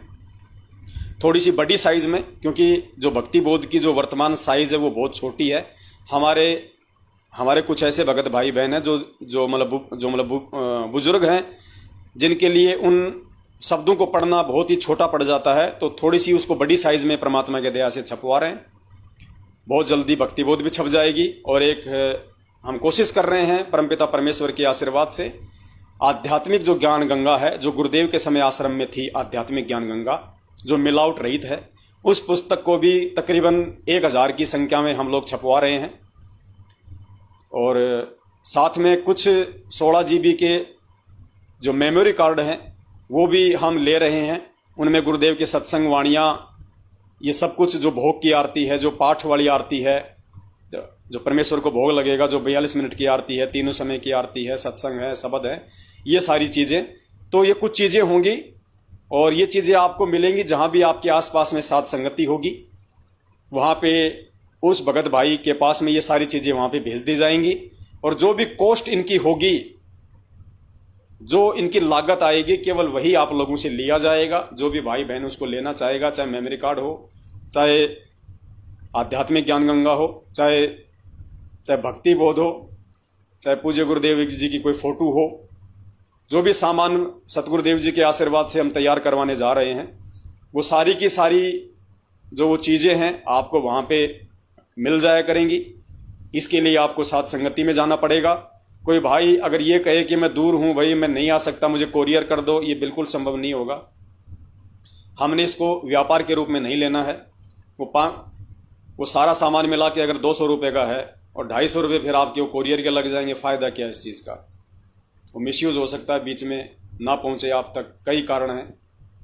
थोड़ी सी बड़ी साइज में, क्योंकि जो भक्ति बोध की जो वर्तमान साइज है वो बहुत छोटी है। हमारे कुछ ऐसे भगत भाई बहन हैं जो मतलब बुजुर्ग हैं, जिनके लिए उन शब्दों को पढ़ना बहुत ही छोटा पड़ जाता है। तो थोड़ी सी उसको बड़ी साइज में परमात्मा के दया से छपवा रहे हैं। बहुत जल्दी भक्ति बोध भी छप जाएगी। और एक हम कोशिश कर रहे हैं परमपिता परमेश्वर के आशीर्वाद से आध्यात्मिक जो ज्ञान गंगा है, जो गुरुदेव के समय आश्रम में थी, आध्यात्मिक ज्ञान गंगा जो मिलावट रहित है, उस पुस्तक को भी तकरीबन 1000 की संख्या में हम लोग छपवा रहे हैं। और साथ में कुछ 16 GB के जो मेमोरी कार्ड हैं वो भी हम ले रहे हैं। उनमें गुरुदेव के सत्संग वाणियाँ, ये सब कुछ, जो भोग की आरती है, जो पाठ वाली आरती है, जो परमेश्वर को भोग लगेगा, जो 42 मिनट की आरती है, तीनों समय की आरती है, सत्संग है, शब्द है, ये सारी चीज़ें, तो ये कुछ चीज़ें होंगी। और ये चीज़ें आपको मिलेंगी जहाँ भी आपके आसपास में साथ संगति होगी, वहाँ पे उस भगत भाई के पास में ये सारी चीज़ें वहाँ पे भेज दी जाएंगी। और जो भी कॉस्ट इनकी होगी, जो इनकी लागत आएगी, केवल वही आप लोगों से लिया जाएगा। जो भी भाई बहन उसको लेना चाहेगा, चाहे मेमोरी कार्ड हो, चाहे आध्यात्मिक ज्ञान गंगा हो, चाहे भक्ति बोध हो, चाहे पूज्य गुरुदेव जी की कोई फोटो हो, जो भी सामान सतगुरुदेव जी के आशीर्वाद से हम तैयार करवाने जा रहे हैं, वो सारी की सारी जो वो चीज़ें हैं आपको वहाँ पे मिल जाया करेंगी। इसके लिए आपको साथ संगति में जाना पड़ेगा। कोई भाई अगर ये कहे कि मैं दूर हूँ भाई, मैं नहीं आ सकता, मुझे कोरियर कर दो, ये बिल्कुल संभव नहीं होगा। हमने इसको व्यापार के रूप में नहीं लेना है। वो सारा सामान मिला के अगर 200 रुपये का है और 250 रुपये फिर आपके वो कोरियर के लग जाएंगे, फ़ायदा क्या है इस चीज़ का। वो मिसयूज़ हो सकता है, बीच में ना पहुँचे आप तक, कई कारण हैं।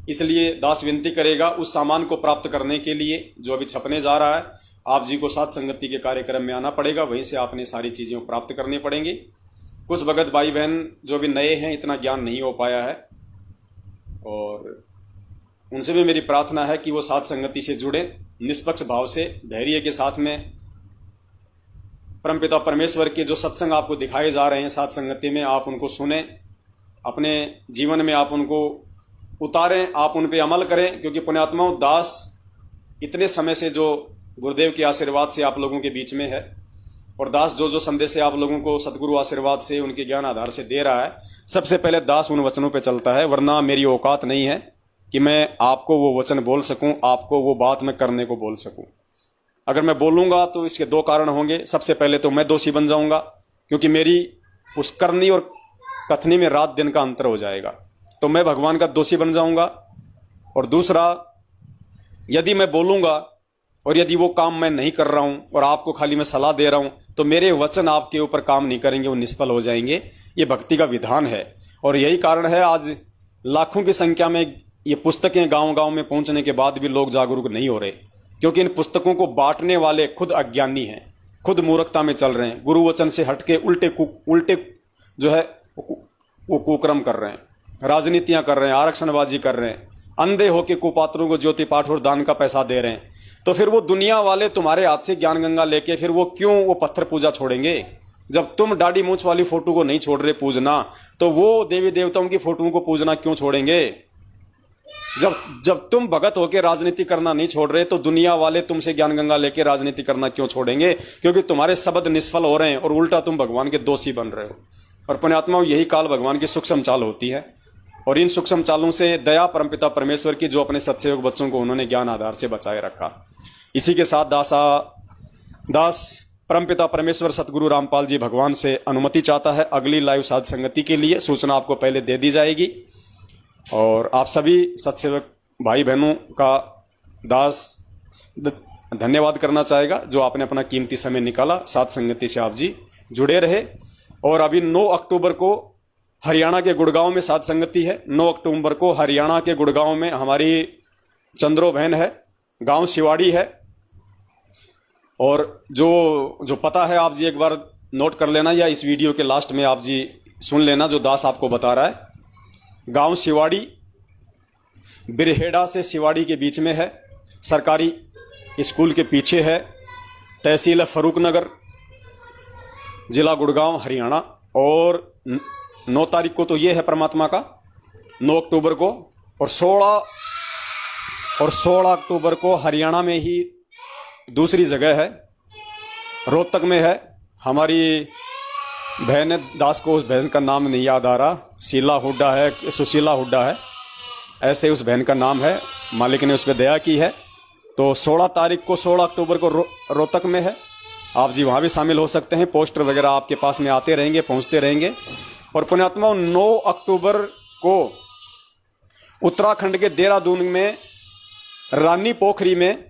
इसलिए दास विनती करेगा उस सामान को प्राप्त करने के लिए जो अभी छपने जा रहा है, आप जी को साथ संगति के कार्यक्रम में आना पड़ेगा, वहीं से आपने सारी चीज़ें प्राप्त करनी पड़ेंगी। कुछ भगत भाई बहन जो भी नए हैं, इतना ज्ञान नहीं हो पाया है, और उनसे भी मेरी प्रार्थना है कि वो साथ संगति से जुड़े, निष्पक्ष भाव से, धैर्य के साथ में। परमपिता परमेश्वर के जो सत्संग आपको दिखाए जा रहे हैं साथ संगति में, आप उनको सुने, अपने जीवन में आप उनको उतारें, आप उन पे अमल करें। क्योंकि पुण्यात्माओं, दास इतने समय से जो गुरुदेव के आशीर्वाद से आप लोगों के बीच में है, और दास जो संदेश आप लोगों को सदगुरु आशीर्वाद से, उनके ज्ञान आधार से दे रहा है, सबसे पहले दास उन वचनों पे चलता है। वरना मेरी औकात नहीं है कि मैं आपको वो वचन बोल सकूं, आपको वो बात मैं करने को बोल सकूं। अगर मैं बोलूंगा तो इसके 2 कारण होंगे। सबसे पहले तो मैं दोषी बन जाऊंगा, क्योंकि मेरी उस करनी और कथनी में रात दिन का अंतर हो जाएगा, तो मैं भगवान का दोषी बन जाऊंगा। और दूसरा, यदि मैं बोलूंगा और यदि वो काम मैं नहीं कर रहा हूं और आपको खाली मैं सलाह दे रहा हूं तो मेरे वचन आपके ऊपर काम नहीं करेंगे, वो निष्फल हो जाएंगे। ये भक्ति का विधान है। और यही कारण है आज लाखों की संख्या में ये पुस्तकें गांव गांव में पहुंचने के बाद भी लोग जागरूक नहीं हो रहे, क्योंकि इन पुस्तकों को बांटने वाले खुद अज्ञानी हैं, खुद मूर्खता में चल रहे हैं, गुरु वचन से हटके उल्टे जो है वो कुक्रम कर रहे हैं, राजनीतियां कर रहे हैं, आरक्षणबाजी कर रहे हैं, अंधे होके कुपात्रों को ज्योति पाठ और दान का पैसा दे रहे हैं। तो फिर वो दुनिया वाले तुम्हारे हाथ से ज्ञान गंगा लेके फिर वो क्यों वो पत्थर पूजा छोड़ेंगे? जब तुम दाढ़ी मूंछ वाली फोटो को नहीं छोड़ रहे पूजना, तो वो देवी देवताओं की फोटोओं को पूजना क्यों छोड़ेंगे? जब तुम भगत होके राजनीति करना नहीं छोड़ रहे, तो दुनिया वाले तुमसे ज्ञान गंगा लेके राजनीति करना क्यों छोड़ेंगे? क्योंकि तुम्हारे शब्द निष्फल हो रहे हैं और उल्टा तुम भगवान के दोषी बन रहे हो। और पुण्यात्माओं, यही काल भगवान की सूक्ष्म चाल होती है। और इन सूक्ष्म चालों से दया परमपिता परमेश्वर की, जो अपने सत्सेवक बच्चों को उन्होंने ज्ञान आधार से बचाए रखा। इसी के साथ दास परमपिता परमेश्वर सतगुरु रामपाल जी भगवान से अनुमति चाहता है अगली लाइव साध संगति के लिए। सूचना आपको पहले दे दी जाएगी और आप सभी सत्सेवक भाई बहनों का दास धन्यवाद करना चाहेगा, जो आपने अपना कीमती समय निकाला। साध संगति से आप जी जुड़े रहे। और अभी 9 अक्टूबर को हरियाणा के गुड़गांव में साध संगति है। 9 अक्टूबर को हरियाणा के गुड़गांव में हमारी चंद्रो बहन है, गांव शिवाड़ी है। और जो पता है आप जी एक बार नोट कर लेना, या इस वीडियो के लास्ट में आप जी सुन लेना जो दास आपको बता रहा है। गांव शिवाड़ी बिरहेड़ा से शिवाड़ी के बीच में है, सरकारी स्कूल के पीछे है, तहसील है फरूखनगर, जिला गुड़गांव हरियाणा। और 9 तारीख को तो ये है परमात्मा का, 9 अक्टूबर को। और 16 अक्टूबर को हरियाणा में ही दूसरी जगह है, रोहतक में है। हमारी बहन है, दास को उस बहन का नाम नहीं याद आ रहा, शीला हुड्डा है, सुशीला हुड्डा है, ऐसे उस बहन का नाम है, मालिक ने उस पर दया की है। तो 16 तारीख को 16 अक्टूबर को रोहतक में है, आप जी वहाँ भी शामिल हो सकते हैं। पोस्टर वगैरह आपके पास में आते रहेंगे, पहुँचते रहेंगे। और पुण्यात्माओं, 9 अक्टूबर को उत्तराखंड के देहरादून में रानी पोखरी में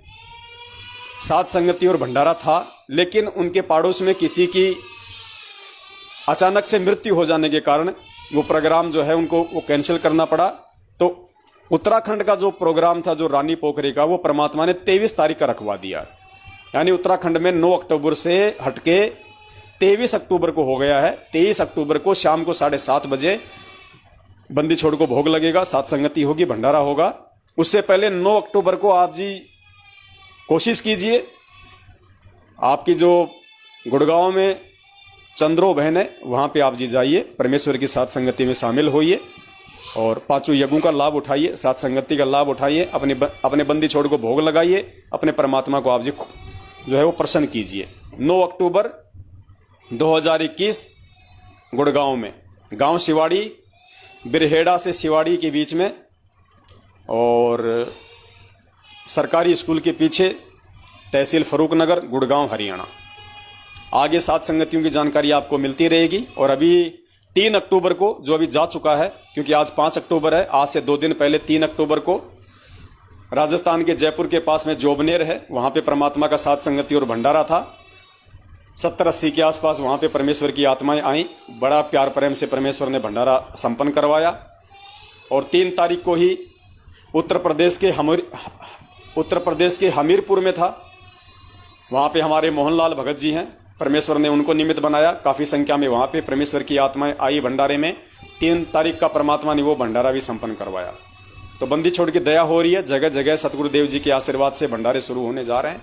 साध संगति और भंडारा था, लेकिन उनके पड़ोस में किसी की अचानक से मृत्यु हो जाने के कारण वो प्रोग्राम जो है उनको वो कैंसिल करना पड़ा। तो उत्तराखंड का जो प्रोग्राम था जो रानी पोखरी का, वो परमात्मा ने 23 तारीख का रखवा दिया। यानी उत्तराखंड में 9 अक्टूबर से हटके 23 अक्टूबर को हो गया है। 23 अक्टूबर को शाम को 7:30 बजे बंदी छोड़ को भोग लगेगा, साध संगति होगी, भंडारा होगा। उससे पहले 9 अक्टूबर को आप जी कोशिश कीजिए, आपकी जो गुड़गांव में चंद्रो बहन है वहां पे आप जी जाइए, परमेश्वर की साध संगति में शामिल होइए और 5 यज्ञों का लाभ उठाइए, साध संगति का लाभ उठाइए, अपने बंदी छोड़ को भोग लगाइए, अपने परमात्मा को आप जी जो है वो प्रसन्न कीजिए। 9 अक्टूबर 2021 गुड़गांव में, गांव शिवाड़ी, बिरहेड़ा से शिवाड़ी के बीच में और सरकारी स्कूल के पीछे, तहसील फरूखनगर, गुड़गांव हरियाणा। आगे साध संगतियों की जानकारी आपको मिलती रहेगी। और अभी 3 अक्टूबर को, जो अभी जा चुका है, क्योंकि आज 5 अक्टूबर है, आज से 2 दिन पहले 3 अक्टूबर को राजस्थान के जयपुर के पास में जोबनेर है, वहां पे परमात्मा का साध संगति और भंडारा था। 70-80 के आसपास वहां पे परमेश्वर की आत्माएं आई, बड़ा प्यार प्रेम से परमेश्वर ने भंडारा संपन्न करवाया। और 3 तारीख को ही उत्तर प्रदेश के हमीरपुर में था, वहां पे हमारे मोहनलाल भगत जी हैं, परमेश्वर ने उनको निमित्त बनाया। काफी संख्या में वहां पे परमेश्वर की आत्माएं आई भंडारे में। 3 तारीख का परमात्मा ने वो भंडारा भी संपन्न करवाया। तो बंदी छोड़ की दया हो रही है, जगह जगह सतगुरुदेव जी के आशीर्वाद से भंडारे शुरू होने जा रहे हैं।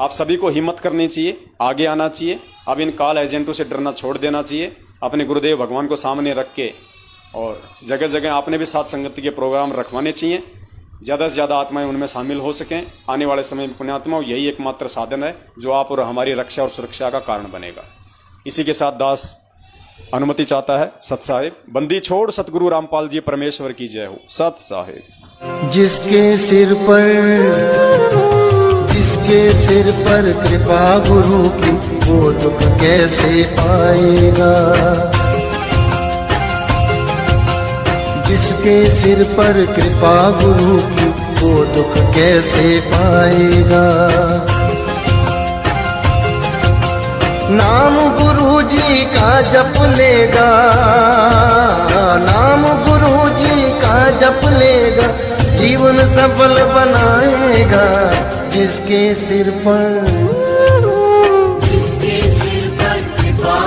आप सभी को हिम्मत करनी चाहिए, आगे आना चाहिए। अब इन काल एजेंटों से डरना छोड़ देना चाहिए, अपने गुरुदेव भगवान को सामने रख के। और जगह जगह आपने भी साध संगति के प्रोग्राम रखवाने चाहिए, ज़्यादा से ज़्यादा आत्माएं उनमें शामिल हो सकें। आने वाले समय में पुण्यात्माओं, यही एकमात्र साधन है जो आप और हमारी रक्षा और सुरक्षा का कारण बनेगा। इसी के साथ दास अनुमति चाहता है। सत साहिब, बंदी छोड़ सतगुरु रामपाल जी परमेश्वर की जय हो। सत साहिब। जिसके सिर पर कृपा गुरु की, वो दुख कैसे आएगा। जिसके सिर पर कृपा गुरु की, वो दुख कैसे पाएगा। नाम गुरु जी का जप लेगा, नाम गुरु जी का जप लेगा, जीवन सफल बनाएगा। जिसके सिर पर कृपा